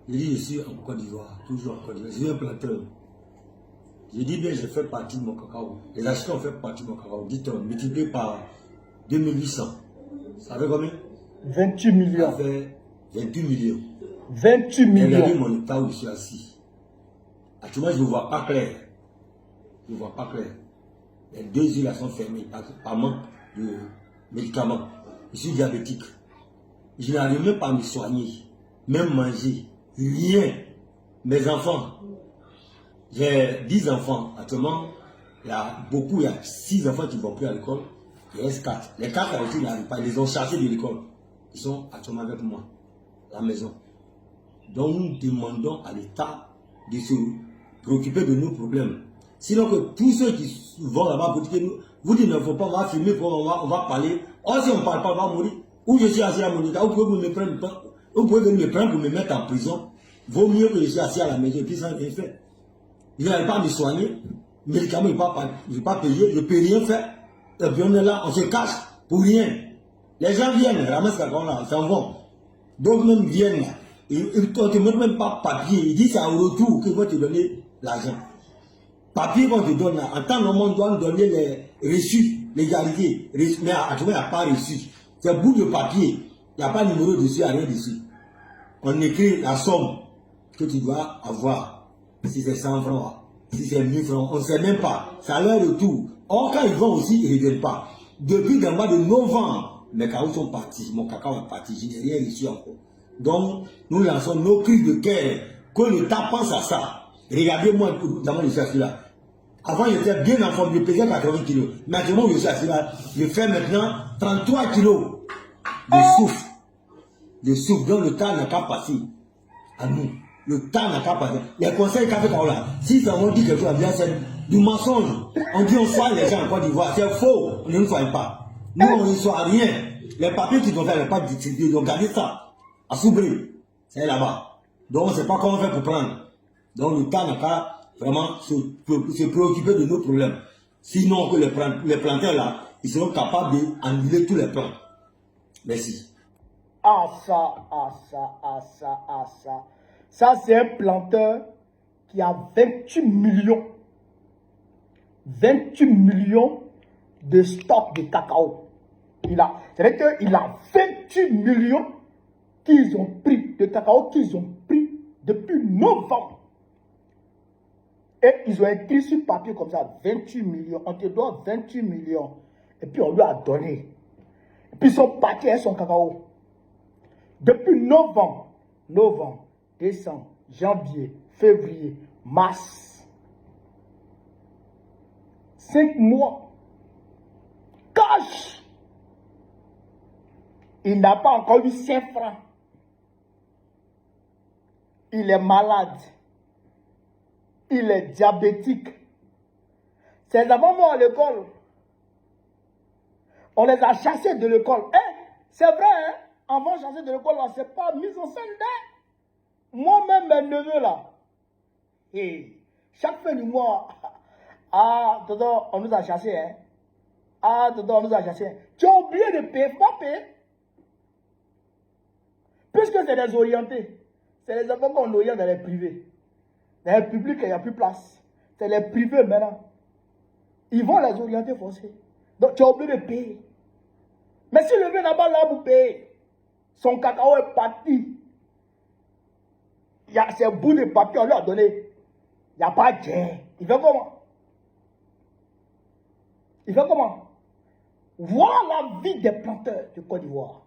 Je dis, je suis en Côte d'Ivoire, toujours en Côte d'Ivoire. Je suis un planteur. Je dis bien, je fais partie de mon cacao. Les acheteurs ont fait partie de mon cacao. Dites-moi, multiplié par 2800. Ça fait combien? 28 millions. Ça fait 28 millions. 28 millions. Regardez mon état où je suis assis. Actuellement, je ne vois pas clair. Je ne vois pas clair. Les 2 yeux là sont fermés par manque de médicaments. Je suis diabétique. Je n'arrive même pas à me soigner, même manger. Rien. Mes enfants, j'ai 10 enfants. Actuellement, il y a 6 enfants qui ne vont plus à l'école. Il reste 4. Les 4 ils n'arrivent pas. Ils les ont chargés de l'école. Ils sont actuellement avec moi, à la maison. Donc nous demandons à l'État de se préoccuper de nos problèmes. Sinon que tous ceux qui vont là-bas pour dire que nous, vous dites ne faut pas, on va filmer, on va parler. Oh, si on ne parle pas, on va mourir. Ou je suis assis à mon état, vous pouvez me prendre, vous pouvez me prendre pour me mettre en prison. Vaut mieux que je sois assis à la maison et puis sans rien faire. Je n'arrive pas à me soigner. Médicaments, je ne vais pas payer, je ne peux rien faire. Et puis on est là, on se cache pour rien. Les gens viennent, ramassent la là, ils s'en vont. D'autres même viennent là. Ils ne te montrent même pas papier. Ils disent c'est au retour qu'ils vont te donner l'argent. Papier qu'on te donne là. En temps normal, on doit nous donner les reçus, légalité. Mais actuellement, il n'y a pas reçu. C'est un bout de papier. Il n'y a pas de numéro dessus, il n'y a rien dessus. On écrit la somme que tu dois avoir. Si c'est 100 francs, si c'est 1000 francs, on ne sait même pas. C'est à leur retour. Or, quand ils vont aussi, ils ne reviennent pas. Depuis le mois de novembre, mes cacaos sont partis. Mon cacao est parti. Je n'ai rien reçu encore. Donc, nous lançons nos cris de guerre. Que l'État pense à ça. Regardez-moi, dans je suis assis là. Avant, j'étais bien en forme, je pesais 80 kilos. Maintenant, je suis assis là. Je fais maintenant 33 kilos de souffle. De souffle. Donc, le temps n'a qu'à passer à nous. Le temps n'a qu'à passer. Les conseils qu'a fait là, si ça on dit quelque chose, c'est du mensonge. On dit on soigne les gens en Côte d'Ivoire. C'est faux. On ne nous soigne pas. Nous, on ne soigne rien. Les papiers qu'ils ont fait, les papiers ils ont gardé ça. À Soubri, c'est là-bas. Donc, on ne sait pas comment faire pour prendre. Donc, le temps n'a qu'à vraiment se préoccuper de nos problèmes. Sinon, que les planteurs là, ils seront capables d'annuler tous les plans. Merci. Ah ça, ah ça, ah ça, ah ça. Ça, c'est un planteur qui a 28 millions. 28 millions de stock de cacao. C'est-à-dire qu'il a 28 millions qu'ils ont pris, de cacao qu'ils ont pris depuis novembre. Et ils ont écrit sur papier comme ça, 28 millions, on te doit 28 millions. Et puis on lui a donné. Et puis ils sont partis avec son cacao. Depuis novembre, décembre, janvier, février, mars. 5 mois. Cash. Il n'a pas encore eu 5 francs. Il est malade. Il est diabétique. Ses enfants vont à l'école. On les a chassés de l'école. C'est vrai, hein? Avant de chasser de l'école, là, c'est pas mis en scène d'air. Moi-même, mes neveux, là. Et chaque fin du mois, ah, Dodo, on nous a chassés, hein? Ah, Dodo, on nous a chassés. Tu as oublié de payer, faut pas payer. Puisque c'est des orientés. C'est les enfants qu'on oriente dans les privés. Dans les publics, il n'y a plus place. C'est les privés maintenant. Ils vont les orienter forcés. Donc tu as oublié de payer. Mais si le vieux n'a pas là pour payer, son cacao est parti. Il y a ces bouts de papier, on lui a donné. Il n'y a pas de gain. Il fait comment? Il fait comment? Voilà la vie des planteurs de Côte d'Ivoire.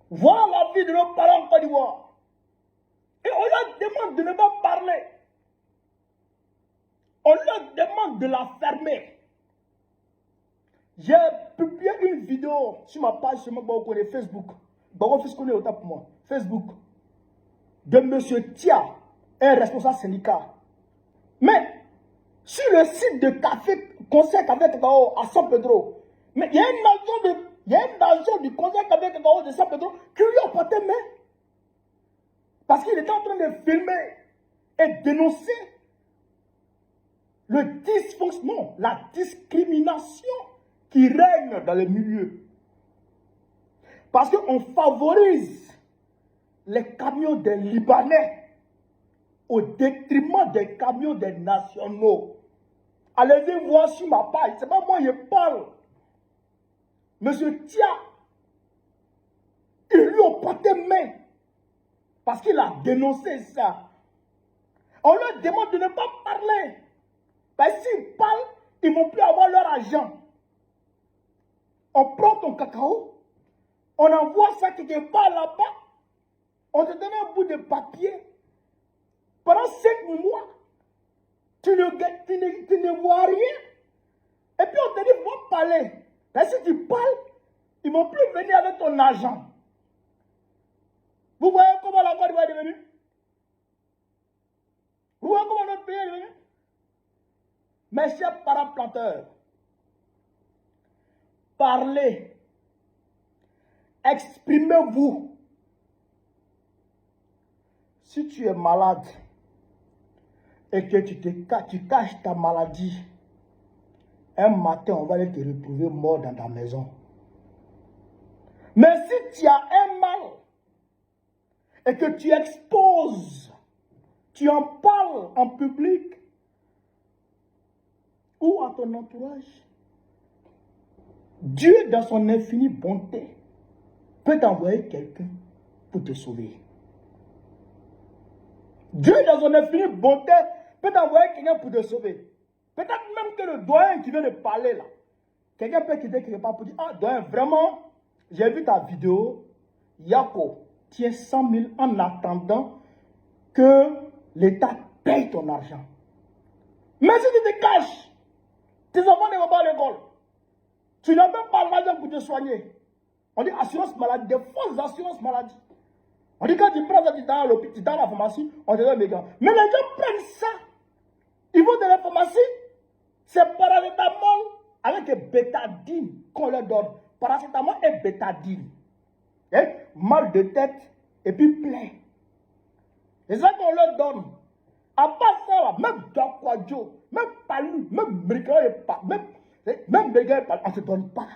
Voilà la vie de nos parents en Côte d'Ivoire. Et on leur demande de ne pas parler. On leur demande de la fermer. J'ai publié une vidéo sur ma page sur Facebook. Facebook. De M. Tia, un responsable syndical. Mais, sur le site de café, conseil café cacao à San Pedro, mais il y a un agent du conseil café cacao de San Pedro qui lui a porté main. Parce qu'il était en train de filmer et dénoncer le dysfonctionnement, la discrimination qui règne dans le milieu. Parce qu'on favorise les camions des Libanais au détriment des camions des nationaux. Allez-y voir sur ma page, c'est pas moi qui parle. Monsieur Tia, ils lui ont porté main parce qu'il a dénoncé ça. On leur demande de ne pas parler. Parce que s'ils parlent, ils ne vont plus avoir leur argent. On prend ton cacao, on envoie ça quelque part là-bas, on te donne un bout de papier. Pendant 5 mois, tu ne vois rien. Et puis on te dit, il faut parler. Mais si tu parles, ils ne vont plus venir avec ton argent. Vous voyez comment la Côte d'Ivoire est devenue? Vous voyez comment notre pays est devenu? Mes chers parents planteurs, parlez, exprimez-vous. Si tu es malade et que tu caches ta maladie, un matin, on va aller te retrouver mort dans ta maison. Mais si tu as un mal et que tu exposes, tu en parles en public ou à ton entourage, Dieu, dans son infinie bonté, peut t'envoyer quelqu'un pour te sauver. Dieu, dans son infinie bonté, peut t'envoyer quelqu'un pour te sauver. Peut-être même que le doyen qui vient de parler là, quelqu'un peut quitter quelque part pour dire, ah, doyen, vraiment, j'ai vu ta vidéo, Yako, tiens 100 000 en attendant que l'État paye ton argent. Mais si tu te caches, tes enfants ne vont pas à l'école. Tu n'as même pas l'argent pour te soigner. On dit assurance maladie, des fausses assurances maladie. On dit quand tu prends ça, tu dans l'hôpital, dans la pharmacie, on te donne des médicaments. Mais les gens prennent ça. Ils vont dans la pharmacie, c'est paracétamol avec bétadine qu'on leur donne. Paracétamol et bétadine. Hein? Mal de tête et puis plein. C'est ça qu'on leur donne. À part ça, là, même Dakwadjo, même Palou, même Mérika, même Mérika, on ne se donne pas.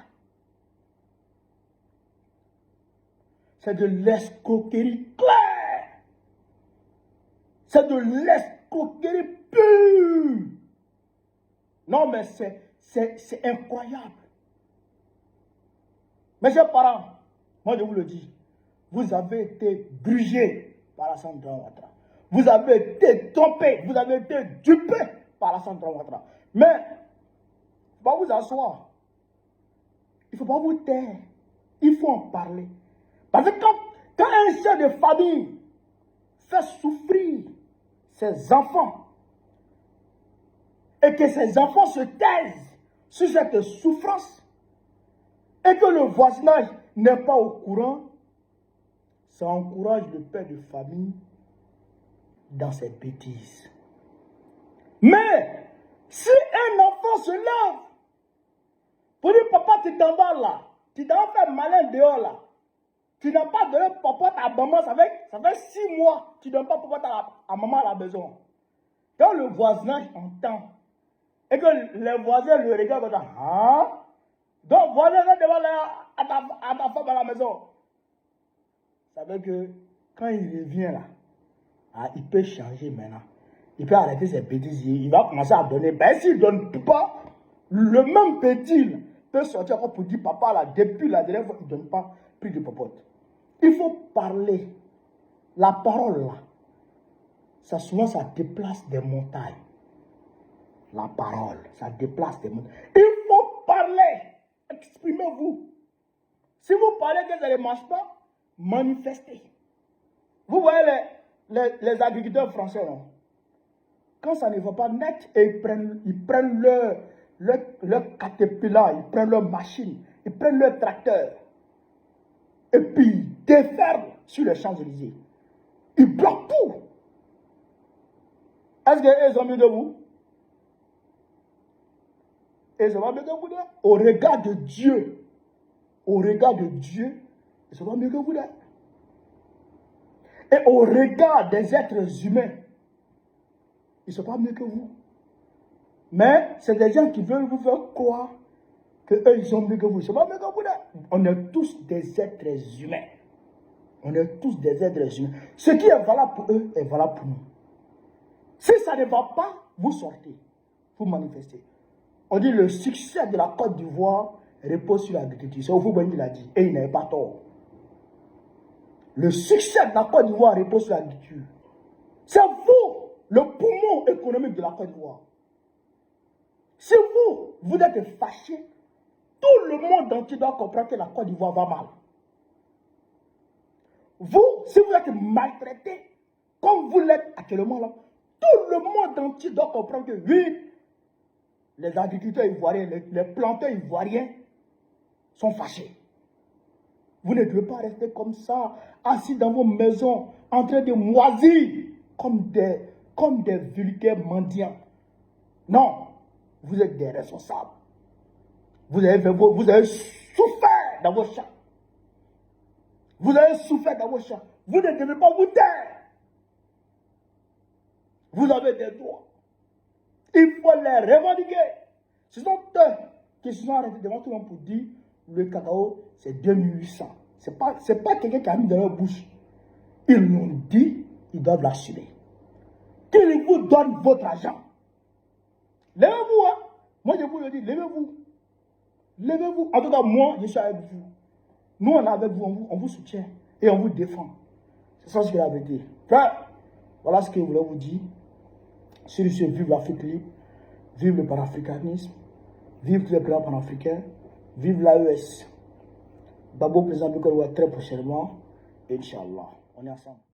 C'est de l'escroquerie claire. C'est de l'escroquerie pure. Non, mais c'est incroyable. Mes chers parents, moi je vous le dis, vous avez été grugés par la Sandra Ouattara. Vous avez été trompés, vous avez été dupés par la Sandra Ouattara. Mais, il ne faut pas vous asseoir. Il ne faut pas vous taire. Il faut en parler. Parce que quand un chef de famille fait souffrir ses enfants, et que ces enfants se taisent sur cette souffrance, et que le voisinage n'est pas au courant, ça encourage le père de famille dans ses bêtises. Mais, si un enfant se lève pour dire, papa, tu t'en vas là, tu t'en vas faire malin dehors là, tu n'as pas donné papa à maman, ça fait 6 mois, tu ne donnes pas papa à maman à la maison. Quand le voisinage entend, et que les voisins le regardent comme ça, hein? Donc, voisin va devant à ta femme à la maison. Ça veut que quand il revient là, il peut changer maintenant. Il peut arrêter ses bêtises. Il va commencer à donner. Ben, s'il ne donne pas, le même petit peut sortir encore pour dire papa là, depuis la dernière fois, il ne donne pas plus de popote. Il faut parler. La parole là, ça souvent ça déplace des montagnes. La parole, ça déplace des montagnes. Il faut parler. Exprimez-vous. Si vous parlez que ça ne marche pas, manifestez. Vous voyez les agriculteurs français, non? Quand ça ne va pas net, et ils prennent leur caterpillar, ils prennent leur machine, ils prennent leur tracteur, et puis ils déferlent sur les Champs-Élysées. Ils bloquent tout. Est-ce qu'ils ont mieux que vous? Ils ont mieux que vous, là? Au regard de Dieu, ils sont mieux que vous, là. Et au regard des êtres humains, ils ne sont pas mieux que vous. Mais c'est des gens qui veulent vous faire croire qu'eux, ils sont mieux que vous. Ils ne sont pas mieux que vous. Là. On est tous des êtres humains. On est tous des êtres humains. Ce qui est valable pour eux est valable pour nous. Si ça ne va pas, vous sortez. Vous manifestez. On dit le succès de la Côte d'Ivoire repose sur l'agriculture. C'est Oufou-Boigny qui l'a dit. Et il n'avait pas tort. Le succès de la Côte d'Ivoire repose sur l'agriculture. C'est vous, le poumon économique de la Côte d'Ivoire. Si vous êtes fâché, tout le monde entier doit comprendre que la Côte d'Ivoire va mal. Vous, si vous êtes maltraité, comme vous l'êtes actuellement là, tout le monde entier doit comprendre que oui, les agriculteurs ivoiriens, les planteurs ivoiriens sont fâchés. Vous ne devez pas rester comme ça, assis dans vos maisons, en train de moisir, comme des vulgaires mendiants. Non, vous êtes des responsables. Vous avez souffert dans vos champs. Vous avez souffert dans vos champs. Vous ne devez pas vous taire. Vous avez des droits. Il faut les revendiquer. Ce sont eux qui se sont arrêtés devant tout le monde pour dire le cacao, c'est 2800. Ce n'est pas quelqu'un qui a mis dans leur bouche. Ils l'ont dit, ils doivent l'assumer. Qu'ils vous donnent votre argent. Levez-vous, hein. Moi, je vous le dis, levez-vous. Levez-vous. En tout cas, moi, je suis avec vous. Nous, on est avec vous, on vous soutient et on vous défend. C'est ça ce qu'il avait dit. Frère, voilà ce que je voulais vous dire. Sur ce, vive l'Afrique libre, vive le panafricanisme, vive tous les présidents panafricains, vive l'AES. Babo, président du Congo, très prochainement. Inch'Allah. On est ensemble.